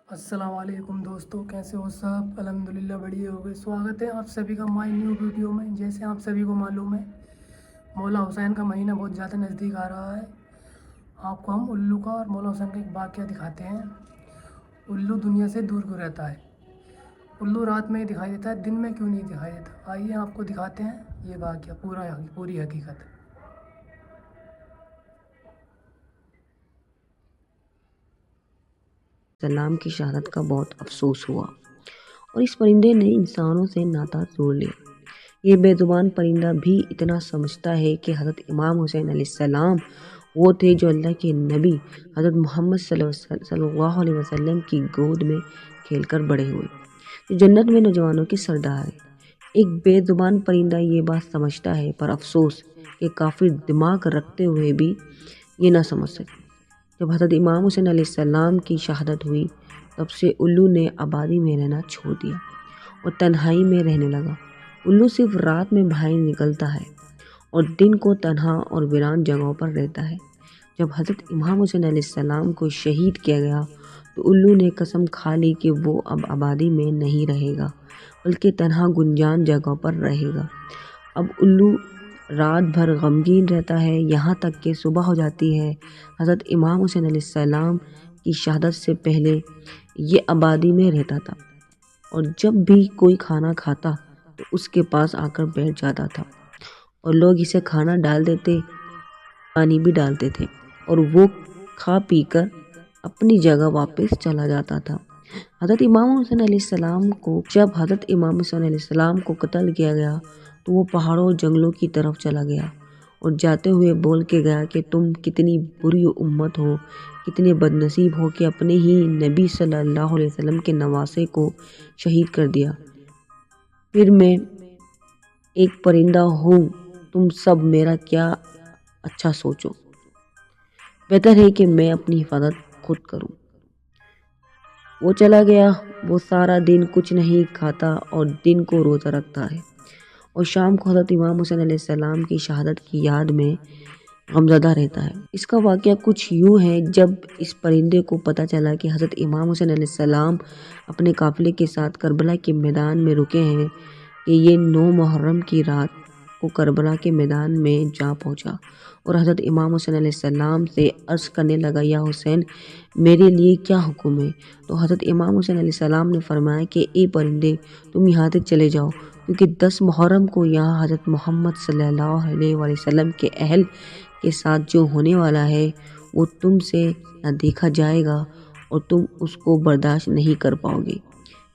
अस्सलाम वालेकुम दोस्तों, कैसे हो सब? अल्हम्दुलिल्लाह बढ़िया हो गए। स्वागत है आप सभी का माय न्यू वीडियो में। जैसे आप सभी को मालूम है, मौला हुसैन का महीना बहुत ज़्यादा नज़दीक आ रहा है। आपको हम उल्लू का और मौला हुसैन का एक वाक़या दिखाते हैं। उल्लू दुनिया से दूर क्यों रहता है? उल्लू रात में ही दिखाई देता है, दिन में क्यों नहीं दिखाई देता? आइए आपको दिखाते हैं ये वाक़या, पूरी हकीकत। सलाम की शहादत का बहुत अफसोस हुआ और इस परिंदे ने इंसानों से नाता तोड़ लिया। ये बेजुबान परिंदा भी इतना समझता है कि हज़रत इमाम हुसैन अलैहिस्सलाम वो थे जो अल्लाह के नबी हज़रत मोहम्मद सल्लल्लाहु अलैहि वसल्लम की गोद में खेलकर बड़े हुए, जो जन्नत में नौजवानों के सरदार है। एक बेजुबान परिंदा ये बात समझता है, पर अफसोस कि काफिर दिमाग रखते हुए भी ये ना समझ सके। जब हज़रत इमाम हुसैन अलैहिस्सलाम की शहादत हुई, तब से उल्लू ने आबादी में रहना छोड़ दिया और तन्हाई में रहने लगा। उल्लू सिर्फ रात में बाहर निकलता है और दिन को तन्हा और वीरान जगहों पर रहता है। जब हज़रत इमाम हुसैन अलैहिस्सलाम को शहीद किया गया, तो उल्लू ने कसम खा ली कि वो अब आबादी में नहीं रहेगा, बल्कि तन्हा गुंजान जगहों पर रहेगा। अब उल्लू रात भर गमगीन रहता है, यहाँ तक कि सुबह हो जाती है। हज़रत इमाम हुसैन अलैहिस्सलाम की शहादत से पहले ये आबादी में रहता था और जब भी कोई खाना खाता तो उसके पास आकर बैठ जाता था और लोग इसे खाना डाल देते, पानी भी डालते थे और वो खा पी कर अपनी जगह वापस चला जाता था। जब हज़रत इमाम हुसैन अलैहिस्सलाम को कत्ल किया गया, तो वो पहाड़ों और जंगलों की तरफ चला गया और जाते हुए बोल के गया कि तुम कितनी बुरी उम्मत हो, कितने बदनसीब हो कि अपने ही नबी सल्लल्लाहु अलैहि वसल्लम के नवासे को शहीद कर दिया। फिर मैं एक परिंदा हूँ, तुम सब मेरा क्या अच्छा सोचो। बेहतर है कि मैं अपनी हिफाजत खुद करूँ। वो चला गया। वो सारा दिन कुछ नहीं खाता और दिन को रोज़ा रखता है और शाम को हज़रत इमाम हुसैन अलैहिस्सलाम की शहादत की याद में गमज़दा रहता है। इसका वाक़या कुछ यूँ है, जब इस परिंदे को पता चला कि हज़रत इमाम हुसैन अलैहिस्सलाम अपने काफ़िले के साथ करबला के मैदान में रुके हैं, कि ये 9 मुहर्रम की रात को करबला के मैदान में जा पहुँचा और हज़रत इमाम हुसैन अलैहिस्सलाम से अर्ज़ करने लगा, या हुसैन मेरे लिए क्या हुक्म है? तो हज़रत इमाम हुसैन अलैहिस्सलाम ने फरमाया कि ए परिंदे, तुम यहाँ से चले जाओ, क्योंकि 10 मुहर्रम को यहाँ हज़रत मोहम्मद सल्लल्लाहु अलैहि वसल्लम के अहल के साथ जो होने वाला है, वो तुमसे ना देखा जाएगा और तुम उसको बर्दाश्त नहीं कर पाओगे।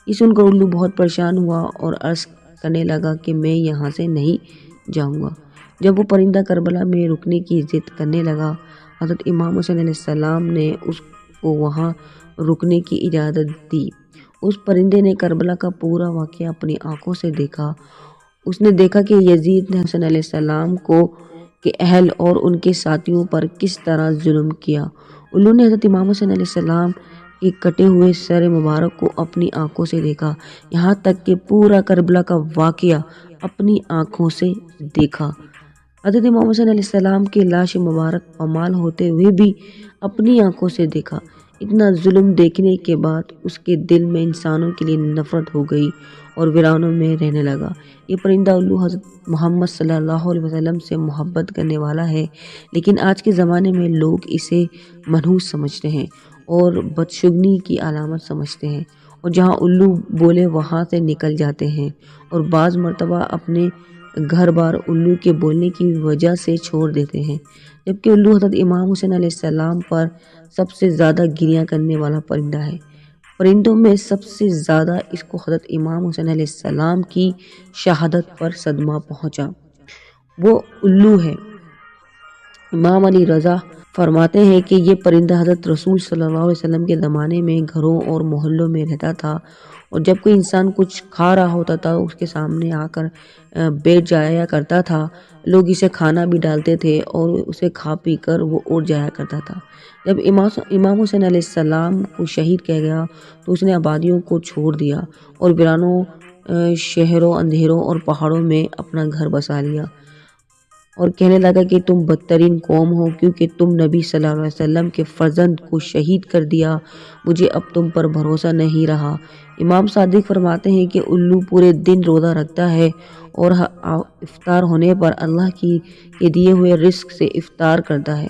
ये सुनकर उल्लू बहुत परेशान हुआ और अर्ज़ करने लगा कि मैं यहाँ से नहीं जाऊँगा। जब वो परिंदा करबला में रुकने की ज़िद करने लगा, हज़रत इमाम हुसैन अलैहिस्सलाम ने उसको वहाँ रुकने की इजाज़त दी। उस परिंदे ने करबला का पूरा वाक़या अपनी आंखों से देखा। उसने देखा कि यजीद ने हुसैन अलैहिस्सलाम को के अहल और उनके साथियों पर किस तरह जुल्म किया। उल्लू ने हज़रत इमाम हुसैन अलैहिस्सलाम के कटे हुए सर मुबारक को अपनी आंखों से देखा, यहाँ तक कि पूरा करबला का वाक़या अपनी आंखों से देखा। हज़रत इमाम हुसैन अलैहिस्सलाम की लाश मुबारक पामाल होते हुए भी अपनी आंखों से देखा। इतना जुल्म देखने के बाद उसके दिल में इंसानों के लिए नफ़रत हो गई और वीरानों में रहने लगा। ये परिंदा उल्लू हज़रत मोहम्मद सल्लल्लाहु अलैहि वसल्लम से मोहब्बत करने वाला है, लेकिन आज के ज़माने में लोग इसे मनहूस समझते हैं और बदशुगनी की अलामत समझते हैं, और जहाँ उल्लू बोले वहाँ से निकल जाते हैं और बाज़ मरतबा अपने घर बार उल्लू के बोलने की वजह से छोड़ देते हैं। जबकि उल्लू हज़रत इमाम हुसैन अलैहिस्सलाम पर सबसे ज़्यादा गिरियाँ करने वाला परिंदा है। परिंदों में सबसे ज़्यादा इसको हज़रत इमाम हुसैन अलैहिस्सलाम की शहादत पर सदमा पहुँचा, वो उल्लू है। इमाम अली रज़ा फरमाते हैं कि ये परिंदा हज़रत रसूल सल्लल्लाहु अलैहि वसल्लम के ज़माने में घरों और मोहल्लों में रहता था, और जब कोई इंसान कुछ खा रहा होता था उसके सामने आकर बैठ जाया करता था। लोग इसे खाना भी डालते थे और उसे खा पी कर वो उड़ जाया करता था। जब इमाम हुसैन अलैहिस्सलाम को शहीद किया गया, तो उसने आबादियों को छोड़ दिया और वीरानों, शहरों, अंधेरों और पहाड़ों में अपना घर बसा लिया। اور کہنے لگا کہ تم بدترین قوم ہو کیونکہ تم نبی صلی اللہ علیہ وسلم کے فرزند کو شہید کر دیا، مجھے اب تم پر بھروسہ نہیں رہا۔ امام صادق فرماتے ہیں کہ الو پورے دن روزہ رکھتا ہے اور افطار ہونے پر اللہ کے دیے ہوئے رزق سے افطار کرتا ہے۔